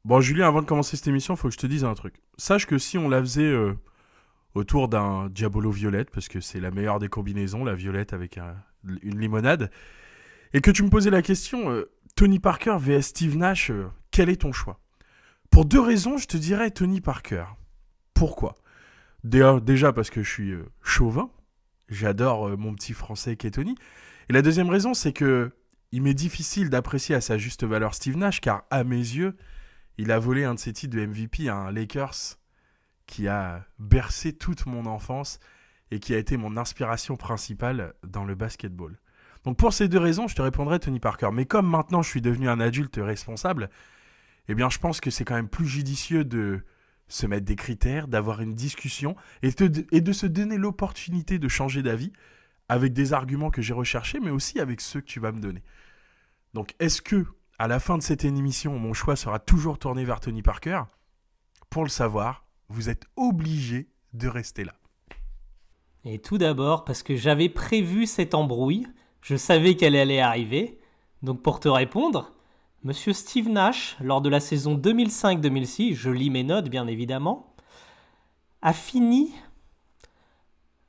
Bon, Julien, avant de commencer cette émission, il faut que je te dise un truc. Sache que si on la faisait autour d'un Diabolo Violette, parce que c'est la meilleure des combinaisons, la violette avec une limonade, et que tu me posais la question, Tony Parker vs Steve Nash, quel est ton choix? Pour deux raisons, je te dirais Tony Parker. Pourquoi? Déjà parce que je suis chauvin, j'adore mon petit français qui est Tony. Et la deuxième raison, c'est que il m'est difficile d'apprécier à sa juste valeur Steve Nash, car à mes yeux, il a volé un de ses titres de MVP à un Lakers qui a bercé toute mon enfance et qui a été mon inspiration principale dans le basketball. Donc pour ces deux raisons, je te répondrai Tony Parker. Mais comme maintenant je suis devenu un adulte responsable, eh bien je pense que c'est quand même plus judicieux de se mettre des critères, d'avoir une discussion et de se donner l'opportunité de changer d'avis avec des arguments que j'ai recherchés, mais aussi avec ceux que tu vas me donner. Donc est-ce que, à la fin de cette émission, mon choix sera toujours tourné vers Tony Parker? Pour le savoir, vous êtes obligé de rester là. Et tout d'abord, parce que j'avais prévu cette embrouille, je savais qu'elle allait arriver. Donc pour te répondre, Monsieur Steve Nash, lors de la saison 2005-2006, je lis mes notes bien évidemment, a fini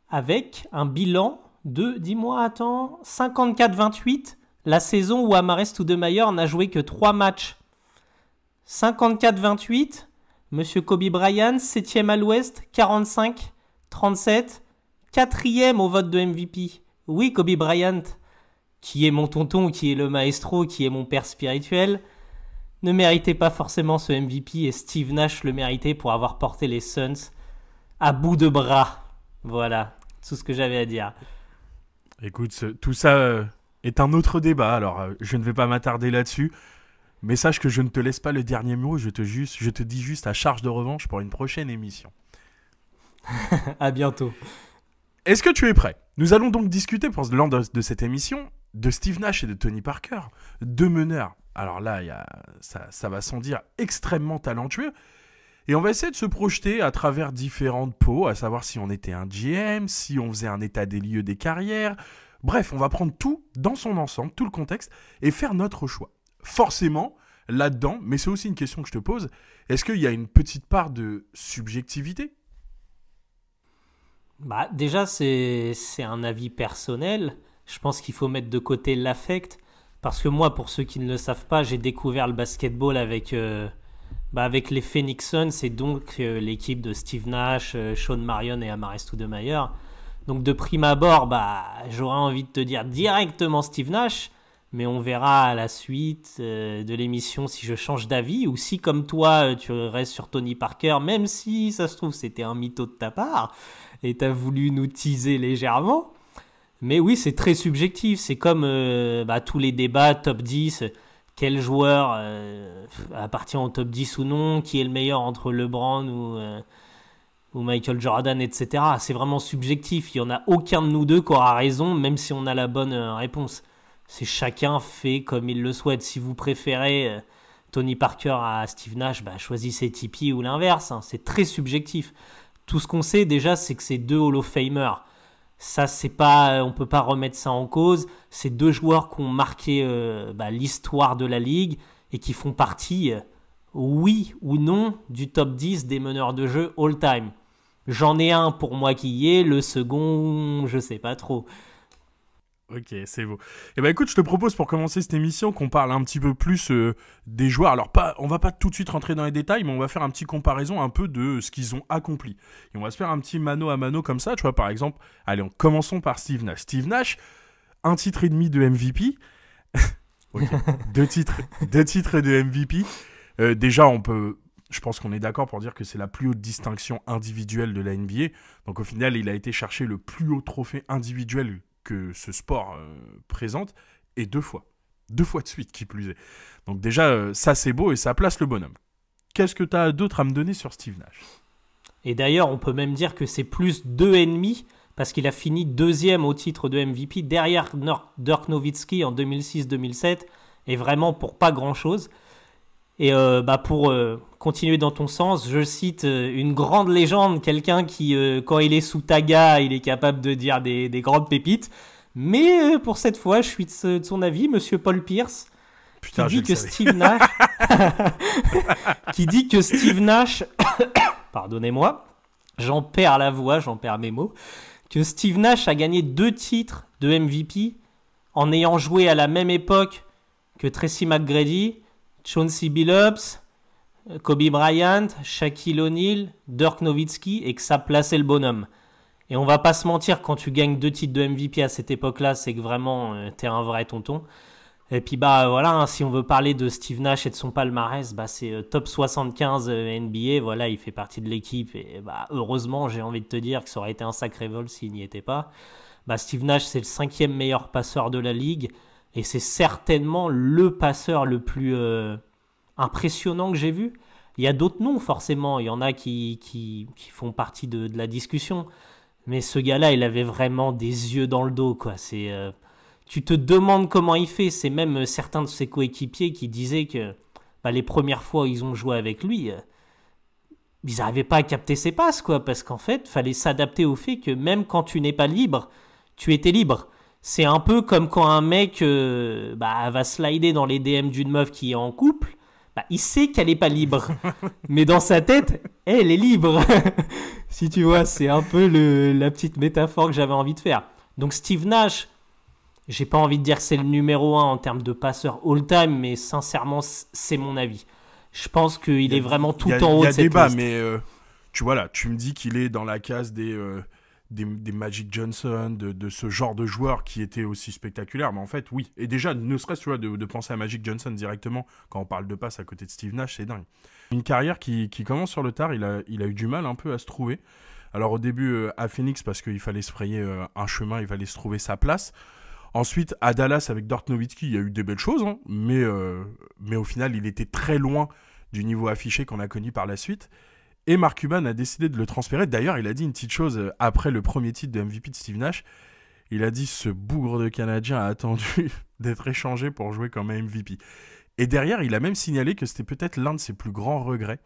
avec un bilan de, dis-moi, attends, 54-28, la saison où Amar'e Stoudemire n'a joué que 3 matchs. 54-28, Monsieur Kobe Bryant, 7e à l'Ouest, 45-37, 4e au vote de MVP. Oui, Kobe Bryant, qui est mon tonton, qui est le maestro, qui est mon père spirituel, ne méritait pas forcément ce MVP et Steve Nash le méritait pour avoir porté les Suns à bout de bras. Voilà, tout ce que j'avais à dire. Écoute, tout ça est un autre débat, alors je ne vais pas m'attarder là-dessus, mais sache que je ne te laisse pas le dernier mot, je te dis juste à charge de revanche pour une prochaine émission. À bientôt. Est-ce que tu es prêt? Nous allons donc discuter lors de cette émission de Steve Nash et de Tony Parker, deux meneurs. Alors là, ça va sans dire extrêmement talentueux. Et on va essayer de se projeter à travers différentes peaux, à savoir si on était un GM, si on faisait un état des lieux des carrières. Bref, on va prendre tout dans son ensemble, tout le contexte, et faire notre choix. Forcément, là-dedans, mais c'est aussi une question que je te pose, est-ce qu'il y a une petite part de subjectivité? Bah, déjà, c'est un avis personnel. Je pense qu'il faut mettre de côté l'affect. Parce que moi, pour ceux qui ne le savent pas, j'ai découvert le basketball avec les Phoenix Suns et donc l'équipe de Steve Nash, Sean Marion et Amar'e Stoudemire. Donc de prime abord, j'aurais envie de te dire directement Steve Nash, mais on verra à la suite de l'émission si je change d'avis ou si comme toi tu restes sur Tony Parker, même si ça se trouve c'était un mytho de ta part et t'as voulu nous teaser légèrement. Mais oui, c'est très subjectif, c'est comme tous les débats top 10, quel joueur appartient au top 10 ou non, qui est le meilleur entre LeBron ou Michael Jordan, etc. C'est vraiment subjectif, il n'y en a aucun de nous deux qui aura raison, même si on a la bonne réponse. C'est chacun fait comme il le souhaite. Si vous préférez Tony Parker à Steve Nash, choisissez Tipeee ou l'inverse, hein. C'est très subjectif. Tout ce qu'on sait déjà, c'est que c'est deux Hall of Famers. Ça, c'est pas, on peut pas remettre ça en cause. C'est deux joueurs qui ont marqué l'histoire de la ligue et qui font partie, oui ou non, du top 10 des meneurs de jeu all-time. J'en ai un pour moi qui y est, le second, je sais pas trop. Ok, c'est beau. Eh ben écoute, je te propose pour commencer cette émission qu'on parle un petit peu plus des joueurs. Alors on va pas tout de suite rentrer dans les détails, mais on va faire un petit comparaison un peu de ce qu'ils ont accompli. Et on va se faire un petit mano à mano comme ça, tu vois, par exemple. Allez, commençons par Steve Nash. Steve Nash, 1 titre et demi de MVP. Ok, 2 titres de MVP. Déjà, je pense qu'on est d'accord pour dire que c'est la plus haute distinction individuelle de la NBA. Donc au final, il a été chercher le plus haut trophée individuel que ce sport présente, et 2 fois. 2 fois de suite, qui plus est. Donc déjà, ça c'est beau et ça place le bonhomme. Qu'est-ce que tu as d'autre à me donner sur Steve Nash? Et d'ailleurs, on peut même dire que c'est plus 2,5 parce qu'il a fini 2e au titre de MVP derrière Dirk Nowitzki en 2006-2007 et vraiment pour pas grand-chose. Et pour continuer dans ton sens, je cite une grande légende, quelqu'un qui, quand il est sous taga, il est capable de dire des grandes pépites. Mais pour cette fois, je suis de son avis, Monsieur Paul Pierce, Putain, qui dit que Steve Nash... qui dit que Steve Nash, pardonnez-moi, j'en perds la voix, j'en perds mes mots, que Steve Nash a gagné 2 titres de MVP en ayant joué à la même époque que Tracy McGrady, Chauncey Billups, Kobe Bryant, Shaquille O'Neal, Dirk Nowitzki, et que ça plaçait le bonhomme. Et on va pas se mentir, quand tu gagnes 2 titres de MVP à cette époque-là, c'est que vraiment t'es un vrai tonton. Et puis voilà, hein, si on veut parler de Steve Nash et de son palmarès, c'est top 75 NBA, voilà, il fait partie de l'équipe. Et heureusement, j'ai envie de te dire que ça aurait été un sacré vol s'il n'y était pas. Steve Nash, c'est le 5e meilleur passeur de la ligue. Et c'est certainement le passeur le plus impressionnant que j'ai vu. Il y a d'autres noms, forcément. Il y en a qui font partie de la discussion. Mais ce gars-là, il avait vraiment des yeux dans le dos, quoi. Tu te demandes comment il fait. C'est même certains de ses coéquipiers qui disaient que les premières fois où ils ont joué avec lui, ils n'arrivaient pas à capter ses passes, quoi. Parce qu'en fait, il fallait s'adapter au fait que même quand tu n'es pas libre, tu étais libre. C'est un peu comme quand un mec va slider dans les DM d'une meuf qui est en couple. Il sait qu'elle n'est pas libre. Mais dans sa tête, elle est libre. Si tu vois, c'est un peu la petite métaphore que j'avais envie de faire. Donc Steve Nash, j'ai pas envie de dire que c'est le numéro 1 en termes de passeur all-time, mais sincèrement, c'est mon avis. Je pense qu'il est vraiment tout en haut de cette liste. Il y a débat, mais tu vois là, tu me dis qu'il est dans la case des Magic Johnson, de ce genre de joueurs qui étaient aussi spectaculaires. Mais en fait, oui. Et déjà, ne serait-ce, tu vois, de penser à Magic Johnson directement quand on parle de passe à côté de Steve Nash, c'est dingue. Une carrière qui commence sur le tard, il a eu du mal un peu à se trouver. Alors au début à Phoenix, parce qu'il fallait se frayer un chemin, il fallait se trouver sa place. Ensuite, à Dallas, avec Dirk Nowitzki, il y a eu des belles choses, hein, mais au final, il était très loin du niveau affiché qu'on a connu par la suite. Et Mark Cuban a décidé de le transférer. D'ailleurs, il a dit une petite chose après le premier titre de MVP de Steve Nash. Il a dit ce bougre de Canadien a attendu d'être échangé pour jouer comme MVP. Et derrière, il a même signalé que c'était peut-être l'un de ses plus grands regrets.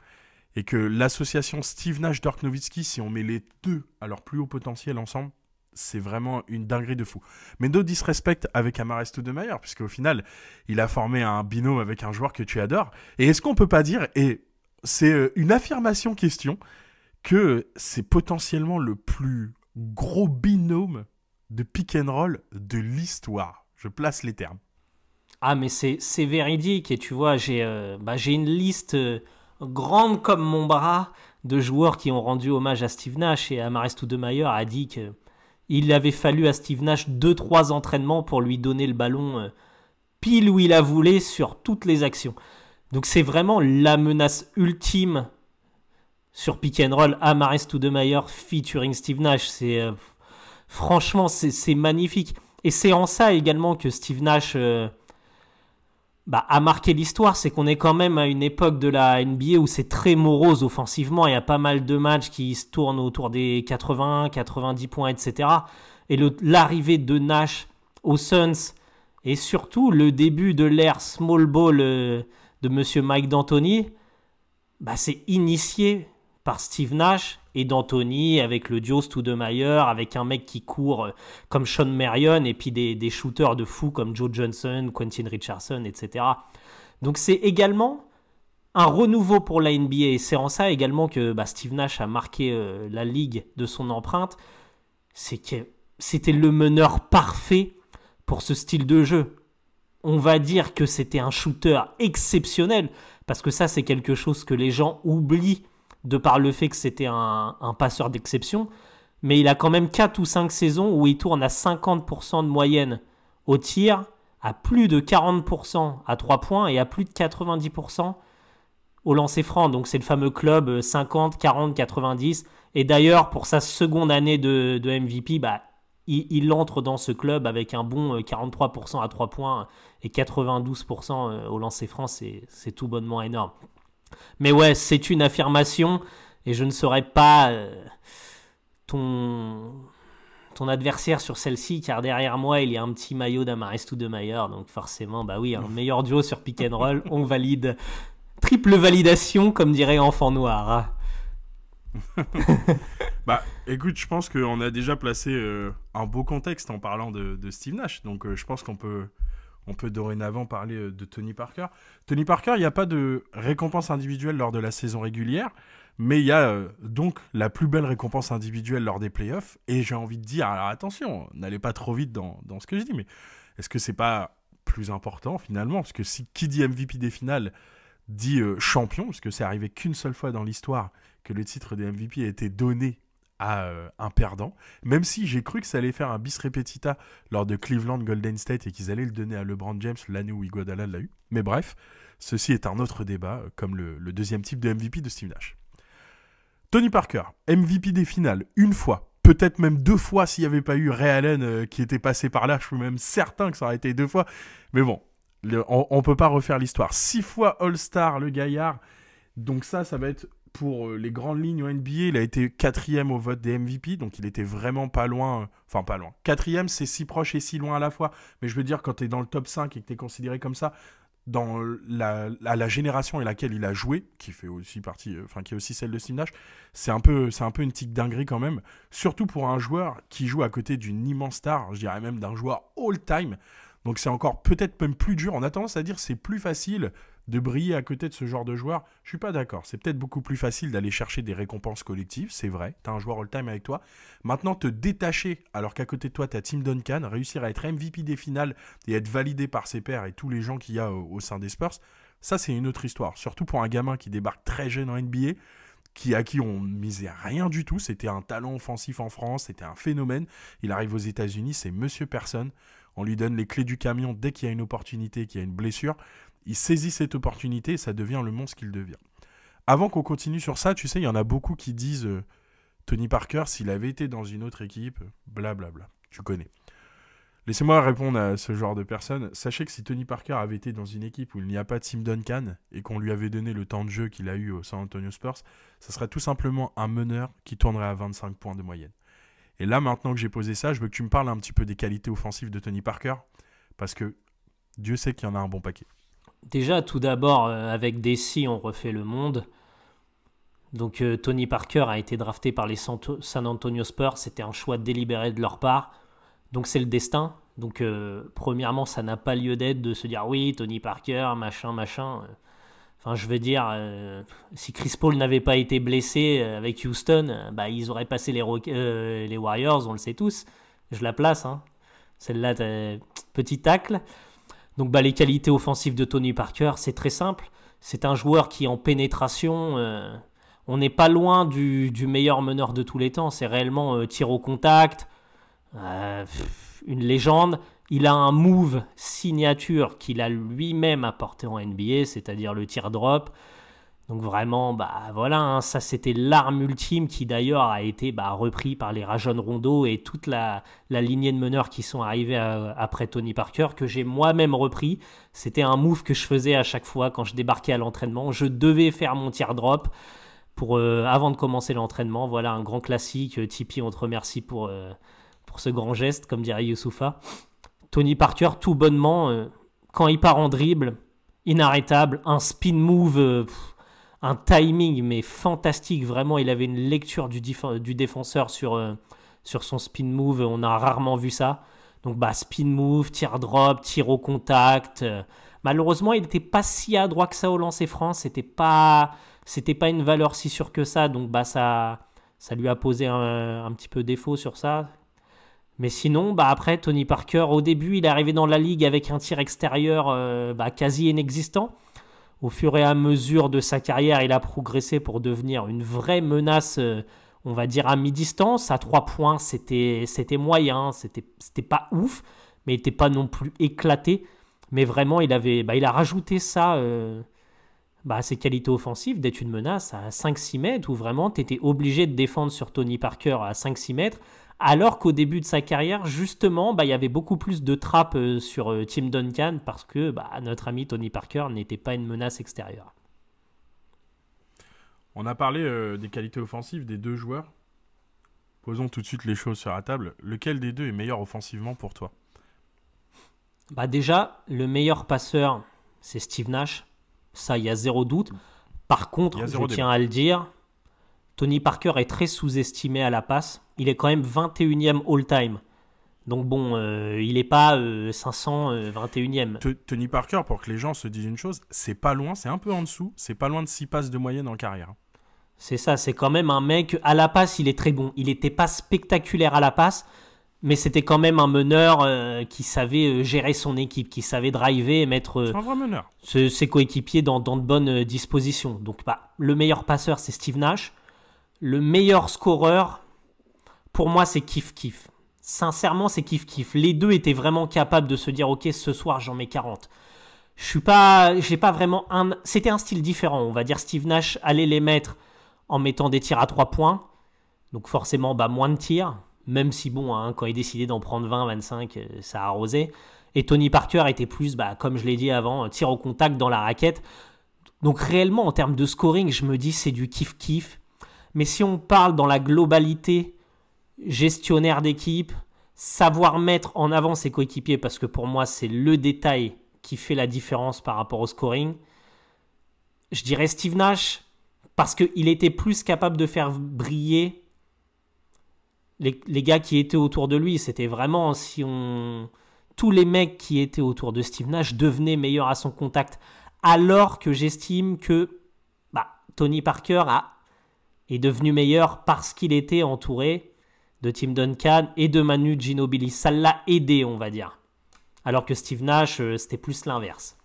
Et que l'association Steve Nash-Dirk Nowitzki, si on met les deux à leur plus haut potentiel ensemble, c'est vraiment une dinguerie de fou. Mais no disrespect avec Amar'e Stoudemire, puisqu'au final, il a formé un binôme avec un joueur que tu adores. Et est-ce qu'on peut pas dire, et c'est une affirmation question, que c'est potentiellement le plus gros binôme de pick and roll de l'histoire? Je place les termes. Ah, mais c'est véridique. Et tu vois, j'ai une liste grande comme mon bras de joueurs qui ont rendu hommage à Steve Nash. Et Amar'e Stoudemire a dit qu'il avait fallu à Steve Nash 2-3 entraînements pour lui donner le ballon pile où il a voulu sur toutes les actions. Donc c'est vraiment la menace ultime sur pick and roll. Amar'e Stoudemire featuring Steve Nash. Franchement, c'est magnifique. Et c'est en ça également que Steve Nash a marqué l'histoire. C'est qu'on est quand même à une époque de la NBA où c'est très morose offensivement. Il y a pas mal de matchs qui se tournent autour des 80, 90 points, etc. Et l'arrivée de Nash aux Suns et surtout le début de l'ère small ball de Monsieur Mike D'Antoni, c'est initié par Steve Nash et D'Antoni avec le duo Stoudemire, avec un mec qui court comme Sean Marion et puis des shooters de fou comme Joe Johnson, Quentin Richardson, etc. Donc c'est également un renouveau pour la NBA et c'est en ça également que Steve Nash a marqué la ligue de son empreinte. C'est que c'était le meneur parfait pour ce style de jeu. On va dire que c'était un shooter exceptionnel, parce que ça, c'est quelque chose que les gens oublient de par le fait que c'était un passeur d'exception. Mais il a quand même 4 ou 5 saisons où il tourne à 50% de moyenne au tir, à plus de 40% à 3 points et à plus de 90% au lancer franc. Donc c'est le fameux club 50, 40, 90. Et d'ailleurs, pour sa seconde année de MVP, il entre dans ce club avec un bon 43% à 3 points et 92% au lancer franc, c'est tout bonnement énorme. Mais ouais, c'est une affirmation et je ne serai pas ton adversaire sur celle-ci, car derrière moi, il y a un petit maillot d'Amar'e Stoudemire, donc forcément, oui, un meilleur duo sur pick and roll, on valide. Triple validation, comme dirait Enfant Noir. Écoute, je pense qu'on a déjà placé un beau contexte en parlant de Steve Nash, donc je pense qu'on peut On peut dorénavant parler de Tony Parker. Tony Parker, il n'y a pas de récompense individuelle lors de la saison régulière, mais il y a donc la plus belle récompense individuelle lors des playoffs. Et j'ai envie de dire, alors attention, n'allez pas trop vite dans ce que je dis, mais est-ce que c'est pas plus important finalement? Parce que si qui dit MVP des finales dit champion, parce que c'est arrivé qu'une seule fois dans l'histoire que le titre des MVP a été donné à un perdant, même si j'ai cru que ça allait faire un bis repetita lors de Cleveland Golden State et qu'ils allaient le donner à LeBron James l'année où Iguodala l'a eu. Mais bref, ceci est un autre débat, comme le deuxième type de MVP de Steve Nash. Tony Parker, MVP des finales, une fois, peut-être même 2 fois s'il n'y avait pas eu Ray Allen qui était passé par là, je suis même certain que ça aurait été 2 fois, mais bon, on ne peut pas refaire l'histoire. 6 fois All-Star, le gaillard, donc ça va être pour les grandes lignes au NBA, il a été 4e au vote des MVP, donc il était vraiment pas loin, enfin pas loin. 4e, c'est si proche et si loin à la fois, mais je veux dire, quand tu es dans le top 5 et que tu es considéré comme ça, dans la génération et laquelle il a joué, qui fait aussi partie, qui est aussi celle de Steve Nash, c'est un peu une petite dinguerie quand même, surtout pour un joueur qui joue à côté d'une immense star, je dirais même d'un joueur all-time, donc c'est encore peut-être même plus dur. On a tendance à dire que c'est plus facile de briller à côté de ce genre de joueur. Je suis pas d'accord. C'est peut-être beaucoup plus facile d'aller chercher des récompenses collectives, c'est vrai. Tu as un joueur all-time avec toi. Maintenant, te détacher alors qu'à côté de toi, tu as Tim Duncan, réussir à être MVP des finales et être validé par ses pairs et tous les gens qu'il y a au sein des Spurs, ça, c'est une autre histoire. Surtout pour un gamin qui débarque très jeune en NBA, à qui on misait rien du tout. C'était un talent offensif en France, c'était un phénomène. Il arrive aux États-Unis, c'est Monsieur Personne. On lui donne les clés du camion dès qu'il y a une opportunité, qu'il y a une blessure. Il saisit cette opportunité et ça devient le monstre qu'il devient. Avant qu'on continue sur ça, tu sais, il y en a beaucoup qui disent Tony Parker, s'il avait été dans une autre équipe, blablabla. Tu connais. Laissez-moi répondre à ce genre de personnes. Sachez que si Tony Parker avait été dans une équipe où il n'y a pas Tim Duncan et qu'on lui avait donné le temps de jeu qu'il a eu au San Antonio Spurs, ça serait tout simplement un meneur qui tournerait à 25 points de moyenne. Et là, maintenant que j'ai posé ça, je veux que tu me parles un petit peu des qualités offensives de Tony Parker, parce que Dieu sait qu'il y en a un bon paquet. Déjà, tout d'abord, avec DC, on refait le monde. Donc Tony Parker a été drafté par les San Antonio Spurs. C'était un choix délibéré de leur part. Donc c'est le destin. Donc premièrement, ça n'a pas lieu d'être de se dire oui, Tony Parker, machin. Enfin, je veux dire, si Chris Paul n'avait pas été blessé avec Houston, ils auraient passé les Warriors, on le sait tous. Je la place, hein. Celle-là, petit tacle. Donc les qualités offensives de Tony Parker, c'est très simple. C'est un joueur qui, en pénétration, on n'est pas loin du meilleur meneur de tous les temps. C'est réellement tir au contact, une légende. Il a un move signature qu'il a lui-même apporté en NBA, c'est-à-dire le tir drop. Donc vraiment, voilà, hein, ça c'était l'arme ultime qui d'ailleurs a été repris par les Rajon Rondo et toute la lignée de meneurs qui sont arrivés après Tony Parker, que j'ai moi-même repris. C'était un move que je faisais à chaque fois quand je débarquais à l'entraînement. Je devais faire mon tir drop avant de commencer l'entraînement. Voilà, un grand classique. Tipeee, on te remercie pour ce grand geste, comme dirait Youssoufa. Tony Parker, tout bonnement, quand il part en dribble, inarrêtable, un spin move, un timing mais fantastique, vraiment. Il avait une lecture du défenseur sur son spin move, on a rarement vu ça. Donc spin move, tir drop, tir au contact. Malheureusement, il n'était pas si adroit que ça au lancer franc, c'était pas une valeur si sûre que ça, donc ça lui a posé un petit peu défaut sur ça. Mais sinon, après, Tony Parker, au début, il est arrivé dans la ligue avec un tir extérieur quasi inexistant. Au fur et à mesure de sa carrière, il a progressé pour devenir une vraie menace, on va dire, à mi-distance. À 3 points, c'était moyen, c'était pas ouf, mais il n'était pas non plus éclaté. Mais vraiment, il a rajouté ça à ses qualités offensives, d'être une menace à 5-6 mètres, où vraiment, tu étais obligé de défendre sur Tony Parker à 5-6 mètres. Alors qu'au début de sa carrière, justement, il y avait beaucoup plus de trappes sur Tim Duncan parce que notre ami Tony Parker n'était pas une menace extérieure. On a parlé des qualités offensives des deux joueurs. Posons tout de suite les choses sur la table. Lequel des deux est meilleur offensivement pour toi ? Déjà, le meilleur passeur, c'est Steve Nash. Ça, il y a zéro doute. Par contre, je tiens à le dire, Tony Parker est très sous-estimé à la passe. Il est quand même 21e all-time. Donc bon, il n'est pas 521e. Tony Parker, pour que les gens se disent une chose, c'est pas loin, c'est un peu en dessous, c'est pas loin de 6 passes de moyenne en carrière. C'est ça, c'est quand même un mec, à la passe, il est très bon. Il n'était pas spectaculaire à la passe, mais c'était quand même un meneur qui savait gérer son équipe, qui savait driver et mettre C'est un vrai meneur. ses coéquipiers dans de bonnes dispositions. Donc le meilleur passeur, c'est Steve Nash. Le meilleur scoreur, pour moi, c'est kiff-kiff. Sincèrement, c'est kiff-kiff. Les deux étaient vraiment capables de se dire, ok, ce soir, j'en mets 40. J'ai pas vraiment C'était un style différent. On va dire Steve Nash allait les mettre en mettant des tirs à 3 points. Donc forcément, moins de tirs. Même si, quand il décidait d'en prendre 20, 25, ça arrosait. Et Tony Parker était plus, comme je l'ai dit avant, tir au contact dans la raquette. Donc réellement, en termes de scoring, je me dis c'est du kiff-kiff. Mais si on parle dans la globalité, gestionnaire d'équipe, savoir mettre en avant ses coéquipiers, parce que pour moi, c'est le détail qui fait la différence par rapport au scoring, je dirais Steve Nash, parce qu'il était plus capable de faire briller les gars qui étaient autour de lui. C'était vraiment, tous les mecs qui étaient autour de Steve Nash devenaient meilleurs à son contact. Alors que j'estime que Tony Parker est devenu meilleur parce qu'il était entouré de Tim Duncan et de Manu Ginobili. Ça l'a aidé, on va dire. Alors que Steve Nash, c'était plus l'inverse.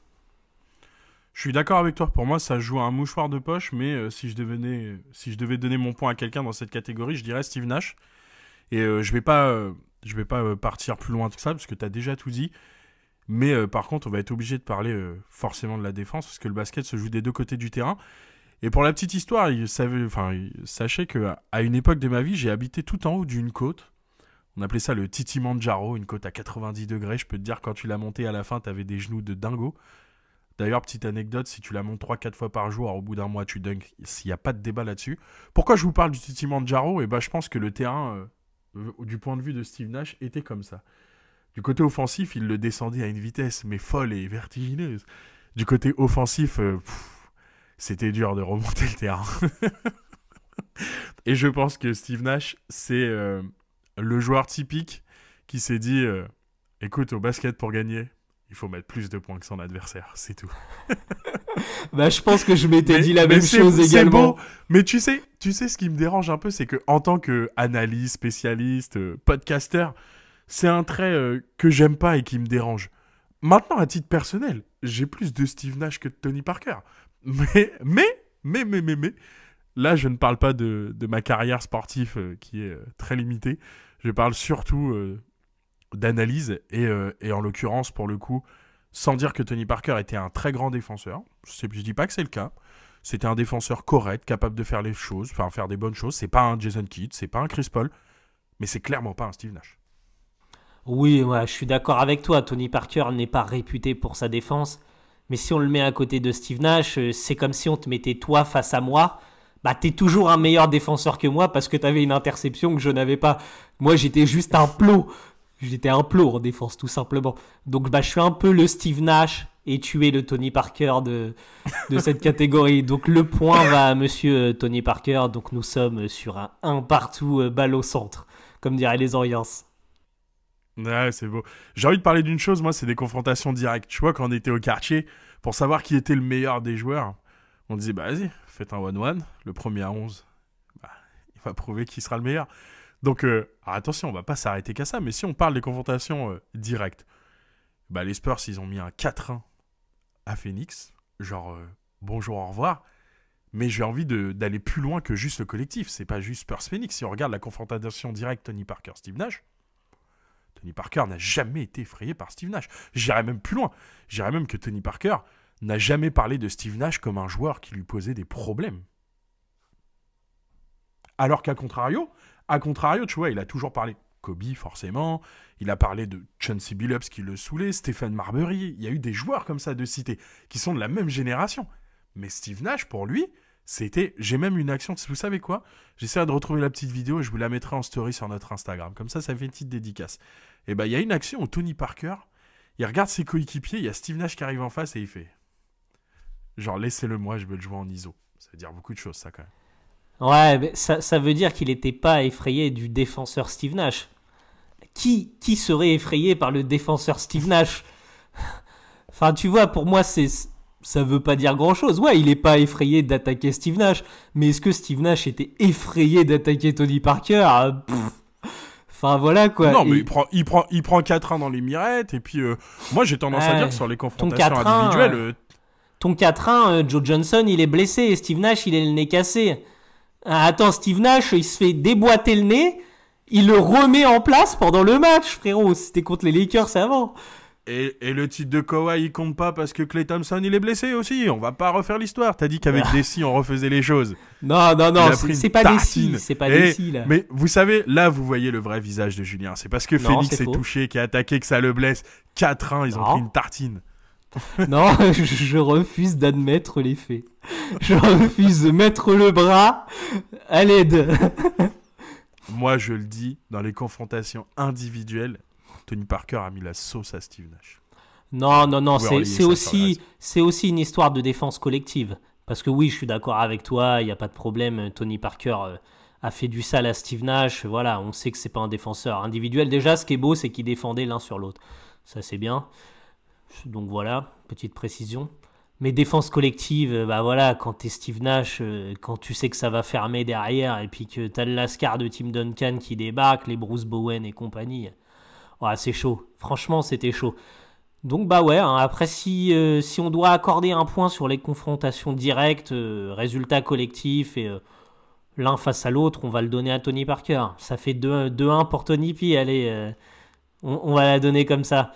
Je suis d'accord avec toi. Pour moi, ça joue à un mouchoir de poche, mais si je devais donner mon point à quelqu'un dans cette catégorie, je dirais Steve Nash. Et je vais pas partir plus loin que ça, parce que tu as déjà tout dit. Mais par contre, on va être obligé de parler forcément de la défense, parce que le basket se joue des deux côtés du terrain. Et pour la petite histoire, sachez qu'à une époque de ma vie, j'ai habité tout en haut d'une côte. On appelait ça le Titi Manjaro, une côte à 90 degrés. Je peux te dire, quand tu l'as montée à la fin, tu avais des genoux de dingo. D'ailleurs, petite anecdote, si tu la montes 3-4 fois par jour, au bout d'un mois, tu dunks. Il n'y a pas de débat là-dessus. Pourquoi je vous parle du Titi Manjaro ? Je pense que le terrain, du point de vue de Steve Nash, était comme ça. Du côté offensif, il le descendait à une vitesse, mais folle et vertigineuse. Du côté offensif, c'était dur de remonter le terrain. Et je pense que Steve Nash, c'est le joueur typique qui s'est dit écoute, au basket, pour gagner, il faut mettre plus de points que son adversaire, c'est tout. Je pense que je m'étais dit la même chose également. C'est beau, mais tu sais ce qui me dérange un peu, c'est qu'en tant qu'analyste, spécialiste, podcasteur, c'est un trait que j'aime pas et qui me dérange. Maintenant, à titre personnel, j'ai plus de Steve Nash que de Tony Parker. Mais, là, je ne parle pas de ma carrière sportive qui est très limitée. Je parle surtout d'analyse et en l'occurrence, pour le coup, sans dire que Tony Parker était un très grand défenseur. Je dis pas que c'est le cas. C'était un défenseur correct, capable de faire les choses, faire des bonnes choses. C'est pas un Jason Kidd, c'est pas un Chris Paul, mais c'est clairement pas un Steve Nash. Oui, je suis d'accord avec toi. Tony Parker n'est pas réputé pour sa défense. Mais si on le met à côté de Steve Nash, c'est comme si on te mettait toi face à moi. T'es toujours un meilleur défenseur que moi parce que t'avais une interception que je n'avais pas. Moi, j'étais juste un plot. J'étais un plot en défense, tout simplement. Donc, je suis un peu le Steve Nash et tu es le Tony Parker de cette catégorie. Donc, le point va à monsieur Tony Parker. Donc, nous sommes sur un partout, balle au centre, comme diraient les Orients. Ouais, c'est beau. J'ai envie de parler d'une chose, moi, c'est des confrontations directes. Tu vois, quand on était au quartier, pour savoir qui était le meilleur des joueurs, on disait, vas-y, faites un 1-1, le premier à 11, il va prouver qui sera le meilleur. Donc, attention, on va pas s'arrêter qu'à ça, mais si on parle des confrontations directes, les Spurs, ils ont mis un 4-1 à Phoenix, genre, bonjour, au revoir, mais j'ai envie d'aller plus loin que juste le collectif, c'est pas juste Spurs-Phoenix. Si on regarde la confrontation directe Tony Parker-Steve Nash, Tony Parker n'a jamais été effrayé par Steve Nash. J'irais même plus loin. J'irais même que Tony Parker n'a jamais parlé de Steve Nash comme un joueur qui lui posait des problèmes. Alors qu'à contrario, tu vois, il a toujours parlé de Kobe, forcément. Il a parlé de Chauncey Billups qui le saoulait, Stephen Marbury. Il y a eu des joueurs comme ça de cité qui sont de la même génération. Mais Steve Nash, pour lui, c'était... J'ai même une action, vous savez quoi ? J'essaierai de retrouver la petite vidéo et je vous la mettrai en story sur notre Instagram. Comme ça fait une petite dédicace. Et il y a une action où Tony Parker, il regarde ses coéquipiers, il y a Steve Nash qui arrive en face et il fait... Genre, laissez-le moi, je veux le jouer en ISO. Ça veut dire beaucoup de choses, ça, quand même. Ouais, mais ça veut dire qu'il n'était pas effrayé du défenseur Steve Nash. qui serait effrayé par le défenseur Steve Nash? Enfin, tu vois, pour moi, ça veut pas dire grand-chose. Ouais, il est pas effrayé d'attaquer Steve Nash, mais est-ce que Steve Nash était effrayé d'attaquer Tony Parker? Enfin, voilà, quoi. Non, mais il prend 4-1 dans les mirettes, et puis moi, j'ai tendance à dire que sur les confrontations individuelles... Ton 4-1, Joe Johnson, il est blessé, et Steve Nash, il est le nez cassé. Attends, Steve Nash, il se fait déboîter le nez, il le remet en place pendant le match, frérot. C'était contre les Lakers, c'est avant. Et le titre de Kawhi, il compte pas parce que Klay Thompson, il est blessé aussi. On va pas refaire l'histoire. T'as dit qu'avec Desi, on refaisait les choses. Non, c'est pas Desi. C'est pas Desi, là. Mais vous savez, là, vous voyez le vrai visage de Julien. C'est parce que Phoenix est touché, qui a attaqué, que ça le blesse. 4-1, ils ont pris une tartine. Non, je refuse d'admettre les faits. Je refuse de mettre le bras à l'aide. Moi, je le dis, dans les confrontations individuelles, Tony Parker a mis la sauce à Steve Nash. Non, c'est aussi une histoire de défense collective. Parce que oui, je suis d'accord avec toi, il n'y a pas de problème. Tony Parker a fait du sale à Steve Nash. Voilà, on sait que c'est pas un défenseur individuel. Déjà, ce qui est beau, c'est qu'ils défendaient l'un sur l'autre. Ça, c'est bien. Donc voilà, petite précision. Mais défense collective, bah voilà, quand t'es Steve Nash, quand tu sais que ça va fermer derrière, et puis que t'as le Lascar de Tim Duncan qui débarque, les Bruce Bowen et compagnie... Ouais, c'est chaud. Franchement, c'était chaud. Donc, bah ouais, hein, après, si on doit accorder un point sur les confrontations directes, résultats collectifs et l'un face à l'autre, on va le donner à Tony Parker. Ça fait 2-1 pour Tony P. Allez, on va la donner comme ça.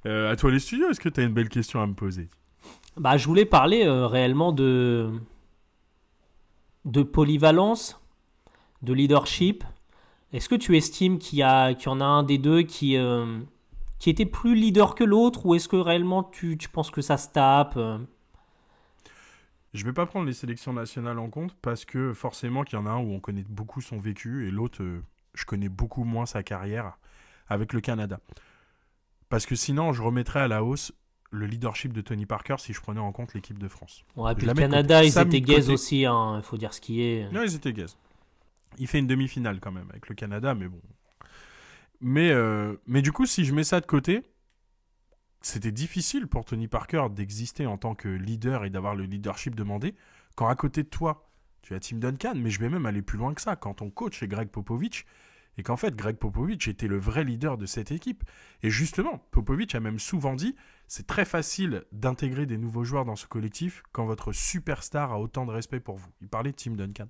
À toi les studios, est-ce que tu as une belle question à me poser? Bah, je voulais parler réellement de polyvalence, de leadership. Est-ce que tu estimes qu'il y en a un des deux qui était plus leader que l'autre, ou est-ce que réellement tu penses que ça se tape? Je vais pas prendre les sélections nationales en compte parce que forcément qu'il y en a un où on connaît beaucoup son vécu et l'autre, je connais beaucoup moins sa carrière avec le Canada. Parce que sinon, je remettrais à la hausse le leadership de Tony Parker si je prenais en compte l'équipe de France. Ouais, puis le Canada, ils étaient gays aussi, il faut dire ce qui est. Non, ils étaient gays. Il fait une demi-finale quand même avec le Canada, mais bon. Mais du coup, si je mets ça de côté, c'était difficile pour Tony Parker d'exister en tant que leader et d'avoir le leadership demandé, quand à côté de toi, tu as Tim Duncan, mais je vais même aller plus loin que ça, quand ton coach est Greg Popovich, et qu'en fait, Greg Popovich était le vrai leader de cette équipe. Et justement, Popovich a même souvent dit, c'est très facile d'intégrer des nouveaux joueurs dans ce collectif quand votre superstar a autant de respect pour vous. Il parlait de Tim Duncan.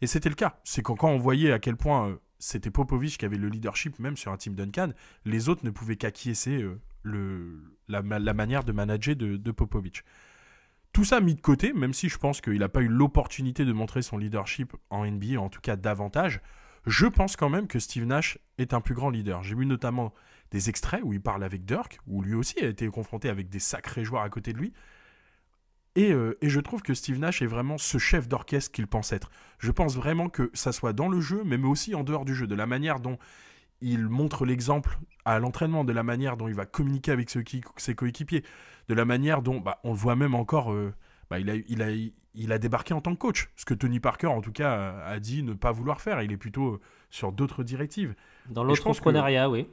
Et c'était le cas. C'est quand on voyait à quel point c'était Popovich qui avait le leadership, même sur un Tim Duncan, les autres ne pouvaient qu'acquiescer la manière de manager de Popovich. Tout ça mis de côté, même si je pense qu'il n'a pas eu l'opportunité de montrer son leadership en NBA, en tout cas davantage, je pense quand même que Steve Nash est un plus grand leader. J'ai vu notamment des extraits où il parle avec Dirk, où lui aussi a été confronté avec des sacrés joueurs à côté de lui. Et je trouve que Steve Nash est vraiment ce chef d'orchestre qu'il pense être. Je pense vraiment que ça soit dans le jeu, mais aussi en dehors du jeu, de la manière dont il montre l'exemple à l'entraînement, de la manière dont il va communiquer avec ses coéquipiers, de la manière dont, on le voit même encore, il a débarqué en tant que coach, ce que Tony Parker en tout cas a dit ne pas vouloir faire. Il est plutôt sur d'autres directives. Dans l'entrepreneuriat, oui.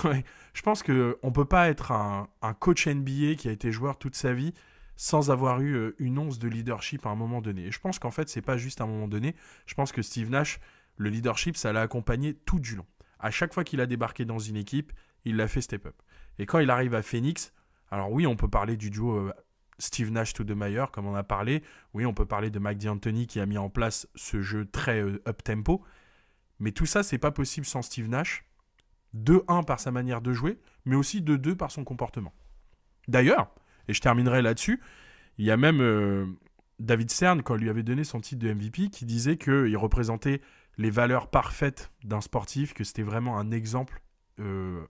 Ouais, je pense qu'on ne peut pas être un coach NBA qui a été joueur toute sa vie sans avoir eu une once de leadership à un moment donné. Et je pense qu'en fait, c'est pas juste à un moment donné. Je pense que Steve Nash, le leadership, ça l'a accompagné tout du long. À chaque fois qu'il a débarqué dans une équipe, il l'a fait step up. Et quand il arrive à Phoenix, alors oui, on peut parler du duo Steve Nash-Stoudemire, comme on a parlé. Oui, on peut parler de Mike D'Antoni qui a mis en place ce jeu très up-tempo. Mais tout ça, c'est pas possible sans Steve Nash. De 1 par sa manière de jouer, mais aussi de 2 par son comportement. D'ailleurs, et je terminerai là-dessus, il y a même David Stern, quand il lui avait donné son titre de MVP, qui disait qu'il représentait les valeurs parfaites d'un sportif, que c'était vraiment un exemple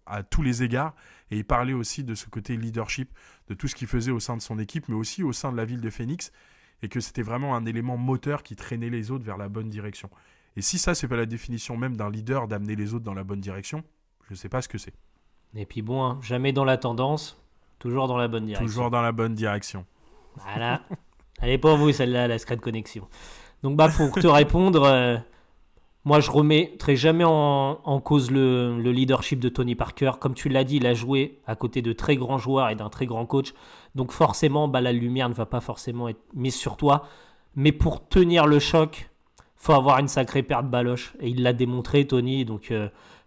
à tous les égards. Et il parlait aussi de ce côté leadership, de tout ce qu'il faisait au sein de son équipe, mais aussi au sein de la ville de Phoenix, et que c'était vraiment un élément moteur qui traînait les autres vers la bonne direction. Et si ça, c'est pas la définition même d'un leader, d'amener les autres dans la bonne direction, je sais pas ce que c'est. Et puis bon, hein, jamais dans la tendance, toujours dans la bonne direction. Toujours dans la bonne direction. Voilà. Elle est pour vous celle-là, la Secret Connexion. Donc pour te répondre, Moi, je remettrai jamais en cause le leadership de Tony Parker. Comme tu l'as dit, il a joué à côté de très grands joueurs et d'un très grand coach. Donc forcément, bah, la lumière ne va pas forcément être mise sur toi. Mais pour tenir le choc, faut avoir une sacrée paire de baloches. Et il l'a démontré, Tony. Donc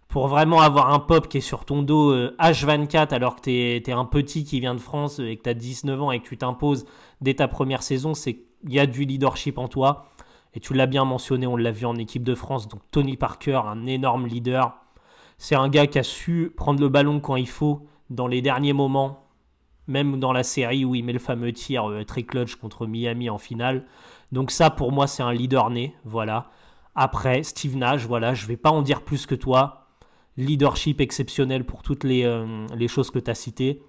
pour vraiment avoir un pop qui est sur ton dos H24 alors que t'es un petit qui vient de France et que t'as 19 ans et que tu t'imposes dès ta première saison, il y a du leadership en toi. Et tu l'as bien mentionné, on l'a vu en équipe de France. Donc Tony Parker, un énorme leader. C'est un gars qui a su prendre le ballon quand il faut, dans les derniers moments. Même dans la série où il met le fameux tir très clutch contre Miami en finale. Donc ça, pour moi, c'est un leader né. Voilà. Après, Steve Nash, voilà, je ne vais pas en dire plus que toi. Leadership exceptionnel pour toutes les choses que tu as citées.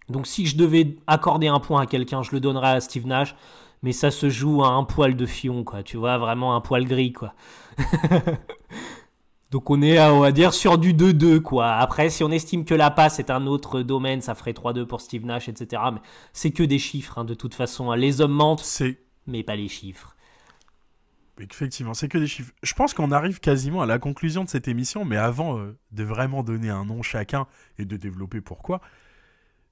Donc si je devais accorder un point à quelqu'un, je le donnerais à Steve Nash. Mais ça se joue à un poil de fion, quoi. Tu vois, vraiment un poil gris, quoi. Donc on est, on va dire, sur du 2-2, quoi. Après, si on estime que la passe est un autre domaine, ça ferait 3-2 pour Steve Nash, etc. Mais c'est que des chiffres, hein, de toute façon. Les hommes mentent, mais pas les chiffres. Effectivement, c'est que des chiffres. Je pense qu'on arrive quasiment à la conclusion de cette émission, mais avant de vraiment donner un nom chacun et de développer pourquoi,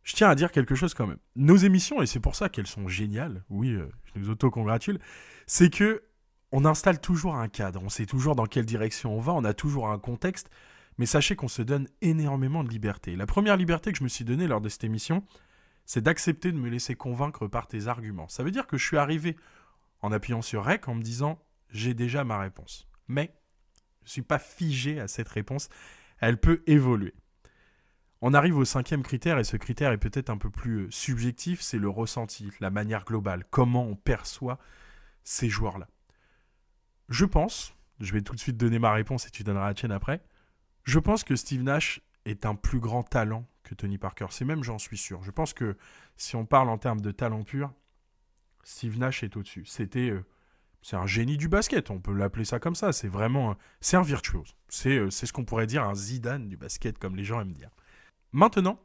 je tiens à dire quelque chose quand même. Nos émissions, et c'est pour ça qu'elles sont géniales, oui, je nous auto-congratule, c'est que on installe toujours un cadre, on sait toujours dans quelle direction on va, on a toujours un contexte, mais sachez qu'on se donne énormément de liberté. La première liberté que je me suis donnée lors de cette émission, c'est d'accepter de me laisser convaincre par tes arguments. Ça veut dire que je suis arrivé en appuyant sur REC en me disant « j'ai déjà ma réponse ». Mais je ne suis pas figé à cette réponse, elle peut évoluer. On arrive au 5e critère, et ce critère est peut-être un peu plus subjectif, c'est le ressenti, la manière globale, comment on perçoit ces joueurs-là. Je pense, je vais tout de suite donner ma réponse et tu donneras la tienne après, je pense que Steve Nash est un plus grand talent que Tony Parker. C'est même, j'en suis sûr. Je pense que si on parle en termes de talent pur, Steve Nash est au-dessus. C'est un génie du basket, on peut l'appeler ça comme ça. C'est vraiment, c'est un virtuose. C'est ce qu'on pourrait dire un Zidane du basket, comme les gens aiment dire. Maintenant,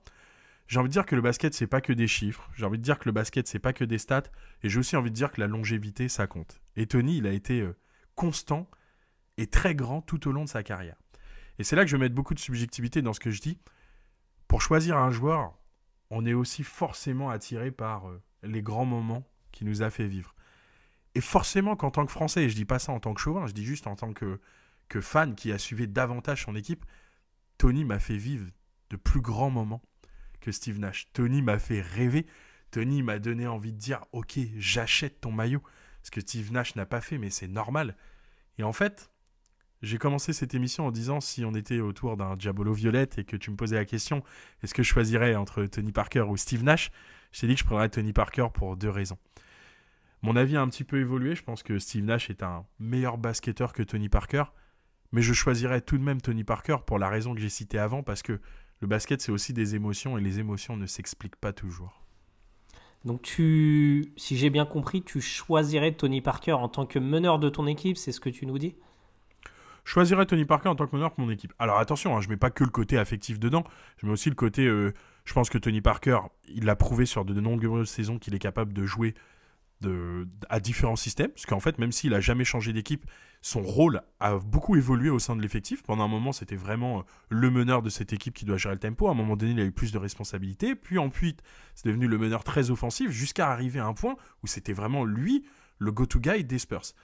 j'ai envie de dire que le basket, c'est pas que des chiffres. J'ai envie de dire que le basket, c'est pas que des stats. Et j'ai aussi envie de dire que la longévité, ça compte. Et Tony, il a été constant et très grand tout au long de sa carrière. Et c'est là que je vais mettre beaucoup de subjectivité dans ce que je dis. Pour choisir un joueur, on est aussi forcément attiré par les grands moments qu'il nous a fait vivre. Et forcément qu'en tant que Français, et je dis pas ça en tant que chauvin, je dis juste en tant que fan qui a suivi davantage son équipe, Tony m'a fait vivre de plus grands moments que Steve Nash. Tony m'a fait rêver. Tony m'a donné envie de dire « Ok, j'achète ton maillot ». Ce que Steve Nash n'a pas fait, mais c'est normal. Et en fait, j'ai commencé cette émission en disant si on était autour d'un Diabolo Violette et que tu me posais la question « Est-ce que je choisirais entre Tony Parker ou Steve Nash ?» Je t'ai dit que je prendrais Tony Parker pour 2 raisons. Mon avis a un petit peu évolué. Je pense que Steve Nash est un meilleur basketteur que Tony Parker. Mais je choisirais tout de même Tony Parker pour la raison que j'ai citée avant, parce que le basket, c'est aussi des émotions, et les émotions ne s'expliquent pas toujours. Donc si j'ai bien compris, tu choisirais Tony Parker en tant que meneur de ton équipe, c'est ce que tu nous dis ? Je choisirais Tony Parker en tant que meneur pour mon équipe. Alors attention, hein, je ne mets pas que le côté affectif dedans, je mets aussi le côté... je pense que Tony Parker, il a prouvé sur de nombreuses saisons qu'il est capable de jouer à différents systèmes, parce qu'en fait, même s'il n'a jamais changé d'équipe, son rôle a beaucoup évolué au sein de l'effectif. Pendant un moment, c'était vraiment le meneur de cette équipe qui doit gérer le tempo. À un moment donné, il a eu plus de responsabilités. Puis ensuite, c'est devenu le meneur très offensif, jusqu'à arriver à un point où c'était vraiment lui, le go-to guy des Spurs.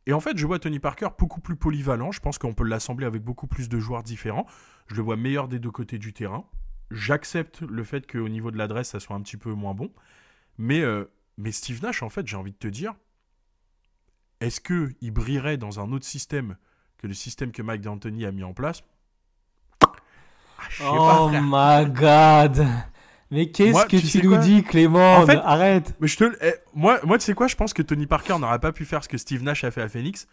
Et en fait, je vois Tony Parker beaucoup plus polyvalent. Je pense qu'on peut l'assembler avec beaucoup plus de joueurs différents. Je le vois meilleur des 2 côtés du terrain. J'accepte le fait qu'au niveau de l'adresse, ça soit un petit peu moins bon. Mais Steve Nash, en fait, j'ai envie de te dire, est-ce qu'il brillerait dans un autre système que le système que Mike D'Antoni a mis en place ? Oh my God ! Mais qu'est-ce que tu nous dis, Clément ? En fait, arrête. Mais moi, tu sais quoi ? Je pense que Tony Parker n'aurait pas pu faire ce que Steve Nash a fait à Phoenix.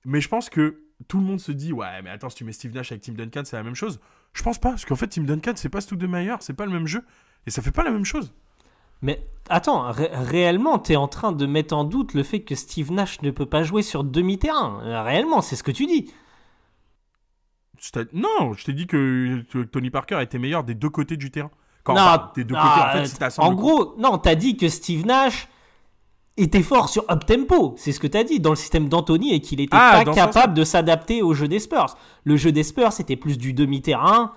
Mais je pense que tout le monde se dit, ouais, mais attends, si tu mets Steve Nash avec Tim Duncan, c'est la même chose. Je pense pas, parce qu'en fait, Tim Duncan, c'est pas Stoudemire, c'est pas le même jeu. Et ça fait pas la même chose. Mais attends, réellement, t'es en train de mettre en doute le fait que Steve Nash ne peut pas jouer sur demi-terrain. Réellement, c'est ce que tu dis. Non, je t'ai dit que Tony Parker était meilleur des 2 côtés du terrain. Des 2 côtés, en fait, si en gros, non, t'as dit que Steve Nash était fort sur up-tempo. C'est ce que tu as dit dans le système d'Anthony et qu'il n'était Ah, pas dans ce capable de s'adapter au jeu des Spurs. Le jeu des Spurs, c'était plus du demi-terrain,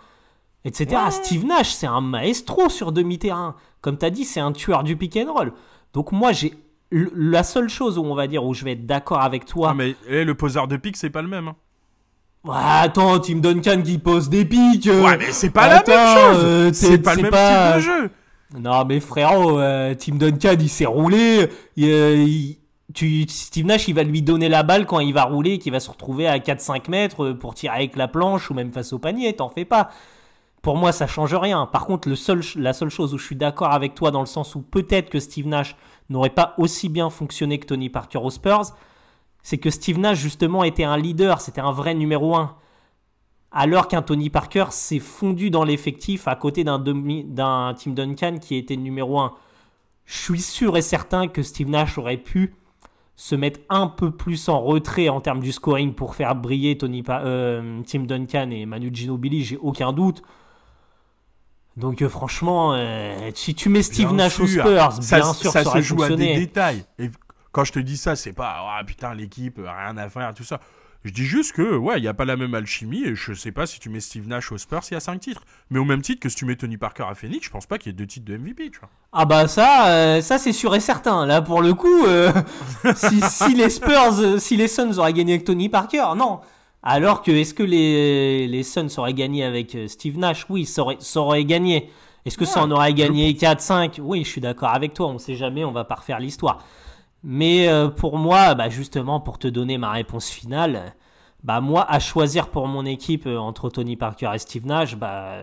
etc. Ouais. Steve Nash, c'est un maestro sur demi-terrain. Comme tu as dit, c'est un tueur du pick and roll. Donc moi, la seule chose où on va dire où je vais être d'accord avec toi... Ah, mais le poseur de pique, c'est pas le même. Hein. Ouais, attends, Tim Duncan qui pose des pics. Ouais, mais c'est pas la même chose. C'est pas le même style de jeu. Non, mais frérot, Tim Duncan, il s'est roulé. Steve Nash, il va lui donner la balle quand il va rouler, qu'il va se retrouver à 4-5 mètres pour tirer avec la planche ou même face au panier. T'en fais pas. Pour moi, ça change rien. Par contre, la seule chose où je suis d'accord avec toi, dans le sens où peut-être que Steve Nash n'aurait pas aussi bien fonctionné que Tony Parker aux Spurs, c'est que Steve Nash, justement, était un leader. C'était un vrai numéro 1. Alors qu'un Tony Parker s'est fondu dans l'effectif à côté d'un Tim Duncan qui était numéro 1. Je suis sûr et certain que Steve Nash aurait pu se mettre un peu plus en retrait en termes du scoring pour faire briller Tim Duncan et Manu Ginobili, j'ai aucun doute. Donc franchement, si tu mets Steve Nash aux Spurs, bien sûr, ça aurait se joue à fonctionné. des détails. Et quand je te dis ça, c'est pas « Ah putain, l'équipe, rien à faire, tout ça ». Je dis juste que, ouais, il n'y a pas la même alchimie et je sais pas si tu mets Steve Nash aux Spurs, il y a 5 titres. Mais au même titre que si tu mets Tony Parker à Phoenix, je pense pas qu'il y ait 2 titres de MVP, tu vois. Ah bah ça c'est sûr et certain. Là, pour le coup, si les Spurs, si les Suns auraient gagné avec Tony Parker, non. Alors que, est-ce que les Suns auraient gagné avec Steve Nash? Oui, ça aurait gagné. Est-ce que ça en aurait gagné 4-5? Oui, je suis d'accord avec toi, on sait jamais, on va pas refaire l'histoire. Mais pour moi, bah justement, pour te donner ma réponse finale, bah moi, à choisir pour mon équipe entre Tony Parker et Steve Nash, bah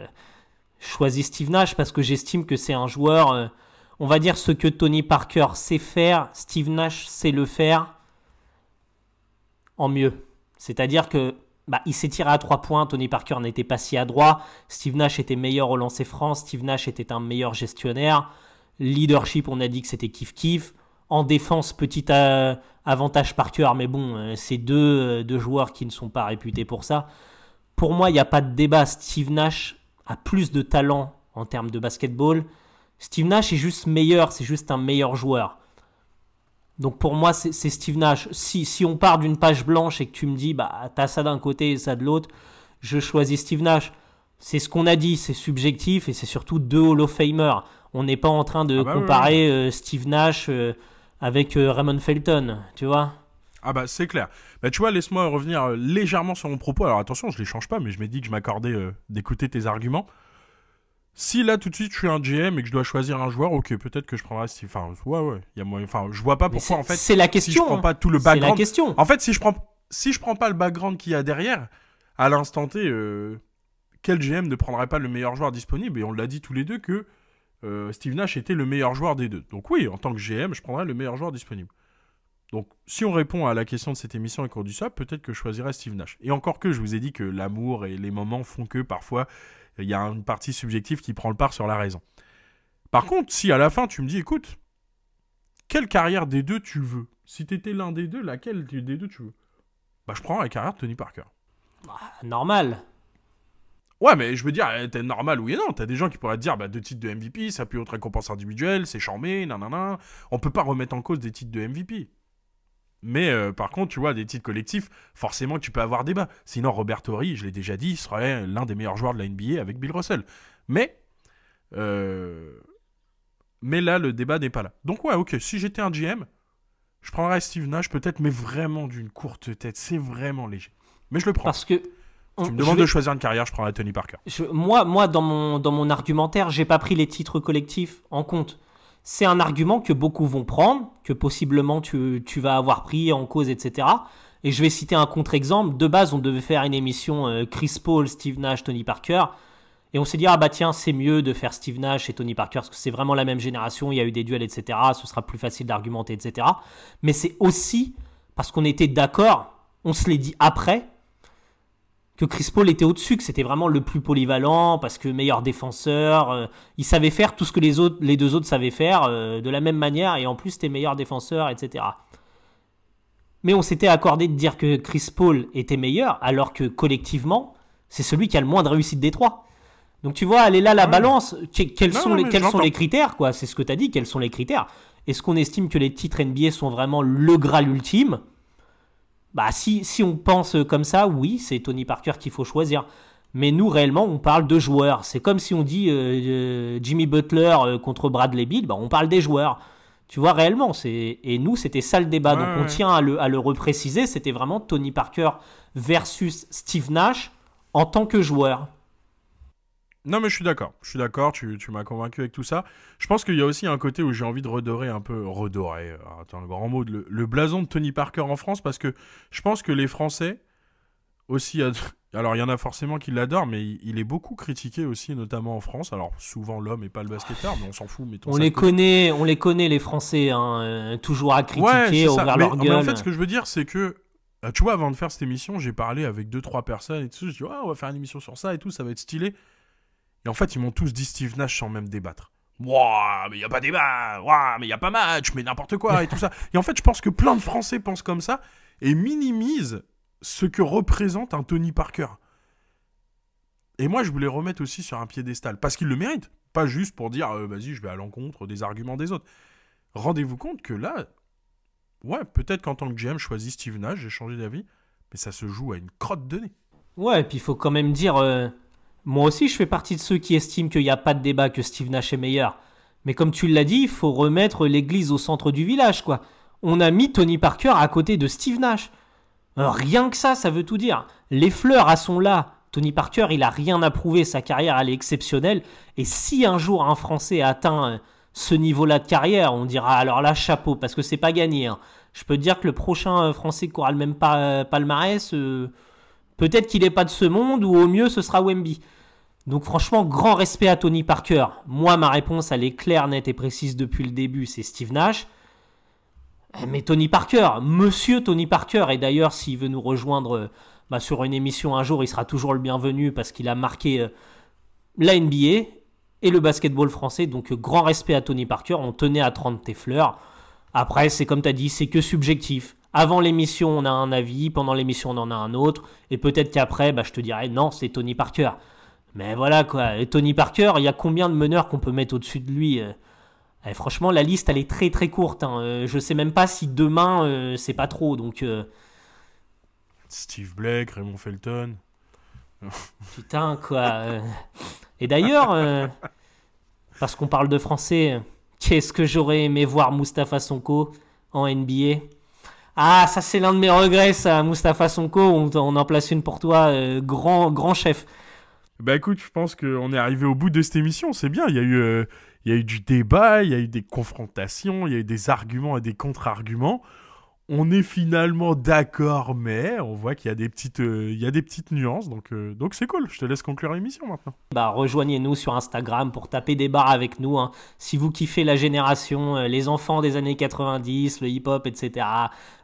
je choisis Steve Nash parce que j'estime que c'est un joueur, on va dire ce que Tony Parker sait faire, Steve Nash sait le faire en mieux. C'est-à-dire que bah, il s'est tiré à 3 points, Tony Parker n'était pas si adroit, Steve Nash était meilleur au lancer franc, Steve Nash était un meilleur gestionnaire, leadership, on a dit que c'était kiff-kiff. En défense, petit avantage Parker, mais bon, c'est deux joueurs qui ne sont pas réputés pour ça. Pour moi, il n'y a pas de débat. Steve Nash a plus de talent en termes de basketball. Steve Nash est juste meilleur, c'est juste un meilleur joueur. Donc pour moi, c'est Steve Nash. Si on part d'une page blanche et que tu me dis, bah, t'as ça d'un côté et ça de l'autre, je choisis Steve Nash. C'est ce qu'on a dit, c'est subjectif et c'est surtout 2 Hall of Famer. On n'est pas en train de comparer Steve Nash avec Raymond Felton, tu vois. Ah bah c'est clair. Bah tu vois, laisse-moi revenir légèrement sur mon propos. Alors attention, je les change pas, mais je m'ai dit que je m'accordais d'écouter tes arguments. Si là tout de suite je suis un GM et que je dois choisir un joueur, ok, peut-être que je prendrai Steve. Enfin ouais, il y a moyen. Enfin, je vois pas pourquoi en fait. C'est la question. Si je prends pas tout le background. C'est la question. En fait, si je prends pas le background qu'il y a derrière, à l'instant T, quel GM ne prendrait pas le meilleur joueur disponible? Et on l'a dit tous les deux que Steve Nash était le meilleur joueur des deux. Donc oui, en tant que GM, je prendrais le meilleur joueur disponible. Donc si on répond à la question de cette émission et qu'on dit ça, peut-être que je choisirais Steve Nash. Et encore que je vous ai dit que l'amour et les moments font que parfois il y a une partie subjective qui prend le part sur la raison. Par contre, si à la fin tu me dis, écoute, quelle carrière des deux tu veux? Si t'étais l'un des deux, laquelle des deux tu veux? Bah je prends la carrière de Tony Parker. Normal. Ouais, mais je veux dire, t'es normal, oui et non. T'as des gens qui pourraient te dire, bah 2 titres de MVP, ça plus haute récompense individuelle, c'est charmé, nanana. On peut pas remettre en cause des titres de MVP. Mais par contre, tu vois, des titres collectifs, forcément tu peux avoir débat. Sinon, Robert Horry, je l'ai déjà dit, serait l'un des meilleurs joueurs de la NBA avec Bill Russell. Mais là, le débat n'est pas là. Donc ouais, ok, si j'étais un GM, je prendrais Steve Nash peut-être, mais vraiment d'une courte tête. C'est vraiment léger. Mais je le prends. Parce que tu me demandes de choisir une carrière, je prendrais Tony Parker. Moi, dans mon argumentaire, j'ai pas pris les titres collectifs en compte. C'est un argument que beaucoup vont prendre, que possiblement tu vas avoir pris en cause, etc. Et je vais citer un contre-exemple. De base, on devait faire une émission Chris Paul, Steve Nash, Tony Parker. Et on s'est dit, ah bah tiens, c'est mieux de faire Steve Nash et Tony Parker, parce que c'est vraiment la même génération, il y a eu des duels, etc. Ce sera plus facile d'argumenter, etc. Mais c'est aussi parce qu'on était d'accord, on se l'est dit après, que Chris Paul était au-dessus, que c'était vraiment le plus polyvalent, parce que meilleur défenseur, il savait faire tout ce que les deux autres savaient faire de la même manière, et en plus c'était meilleur défenseur, etc. Mais on s'était accordé de dire que Chris Paul était meilleur, alors que collectivement, c'est celui qui a le moins de réussite des trois. Donc tu vois, elle est là la Ouais. balance. Quels Non, sont non, les, mais quels sont j'entends. les critères, quoi? C'est ce que tu as dit, quels sont les critères? Est-ce qu'on estime que les titres NBA sont vraiment le Graal ultime? Bah si on pense comme ça, oui, c'est Tony Parker qu'il faut choisir. Mais nous, réellement, on parle de joueurs. C'est comme si on dit Jimmy Butler contre Bradley Beal, bah, on parle des joueurs. Tu vois, réellement, et nous, c'était ça le débat. Ouais, Donc on ouais. tient à le repréciser, c'était vraiment Tony Parker versus Steve Nash en tant que joueur. Non, mais je suis d'accord. Je suis d'accord, tu m'as convaincu avec tout ça. Je pense qu'il y a aussi un côté où j'ai envie de redorer un peu. Redorer, attends, le grand mot, le blason de Tony Parker en France, parce que je pense que les Français aussi. Alors, il y en a forcément qui l'adorent, mais il est beaucoup critiqué aussi, notamment en France. Alors, souvent l'homme et pas le basketteur, mais on s'en fout, mettons ça de côté. On les connaît les Français, hein, toujours à Ouais, critiquer, c'est à ça. ouvrir Mais, leur mais en fait, gueule. ce que je veux dire, c'est que. Tu vois, avant de faire cette émission, j'ai parlé avec 2-3 personnes et tout. Je dis, ouais, on va faire une émission sur ça et tout, ça va être stylé. Et en fait, ils m'ont tous dit Steve Nash sans même débattre. Ouah, mais y a pas débat. Ouah, mais y a pas match, mais n'importe quoi et tout ça. Et en fait, je pense que plein de Français pensent comme ça et minimisent ce que représente un Tony Parker. Et moi, je voulais remettre aussi sur un piédestal parce qu'il le mérite. Pas juste pour dire, vas-y, je vais à l'encontre des arguments des autres. Rendez-vous compte que là, ouais, peut-être qu'en tant que GM, je choisis Steve Nash, j'ai changé d'avis, mais ça se joue à une crotte de nez. Ouais, et puis il faut quand même dire, moi aussi je fais partie de ceux qui estiment qu'il n'y a pas de débat, que Steve Nash est meilleur. Mais comme tu l'as dit, il faut remettre l'église au centre du village, quoi. On a mis Tony Parker à côté de Steve Nash. Rien que ça veut tout dire. Les fleurs, elles sont là. Tony Parker, il a rien à prouver, sa carrière, elle est exceptionnelle. Et si un jour un Français atteint ce niveau-là de carrière, on dira alors là, chapeau, parce que c'est pas gagné. Hein. Je peux te dire que le prochain Français qui aura le même palmarès, peut-être qu'il n'est pas de ce monde, ou au mieux, ce sera Wemby. Donc franchement, grand respect à Tony Parker. Moi, ma réponse, elle est claire, nette et précise depuis le début, c'est Steve Nash. Mais Tony Parker, monsieur Tony Parker, et d'ailleurs, s'il veut nous rejoindre sur une émission un jour, il sera toujours le bienvenu parce qu'il a marqué la NBA et le basketball français. Donc, grand respect à Tony Parker. On tenait à 30 tes fleurs. Après, c'est comme tu as dit, c'est que subjectif. Avant l'émission, on a un avis. Pendant l'émission, on en a un autre. Et peut-être qu'après, je te dirais, non, c'est Tony Parker. Mais voilà, quoi. Et Tony Parker, il y a combien de meneurs qu'on peut mettre au-dessus de lui franchement, la liste, elle est très très courte. Hein. Je sais même pas si demain, c'est pas trop. Donc, Steve Blake, Raymond Felton. putain, quoi. Et d'ailleurs, parce qu'on parle de français, qu'est-ce que j'aurais aimé voir Mustapha Sonko en NBA. Ah, ça c'est l'un de mes regrets, ça, Mustapha Sonko. On en place une pour toi, grand chef. Bah écoute, je pense qu'on est arrivé au bout de cette émission, c'est bien. Il y a eu du débat, il y a eu des confrontations, il y a eu des arguments et des contre-arguments. On est finalement d'accord, mais on voit qu'il y a des petites nuances, donc c'est cool. Je te laisse conclure l'émission maintenant. Rejoignez-nous sur Instagram pour taper des barres avec nous. Hein. Si vous kiffez la génération, les enfants des années 90, le hip-hop, etc.,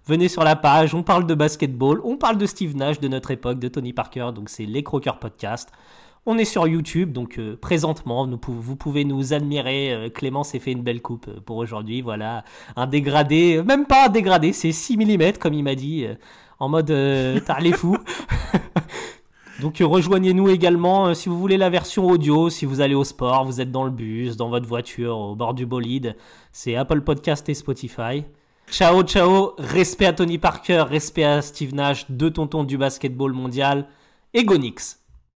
venez sur la page. On parle de basketball, on parle de Steve Nash, de notre époque, de Tony Parker. Donc c'est Les Croqueurs Podcast. On est sur YouTube, donc présentement, vous pouvez nous admirer. Clément s'est fait une belle coupe pour aujourd'hui. Voilà, un dégradé, même pas un dégradé, c'est 6 mm, comme il m'a dit, en mode t'as les fous. Donc rejoignez-nous également si vous voulez la version audio, si vous allez au sport, vous êtes dans le bus, dans votre voiture, au bord du bolide. C'est Apple Podcast et Spotify. Ciao, respect à Tony Parker, respect à Steve Nash, deux tontons du basketball mondial, et go Knicks.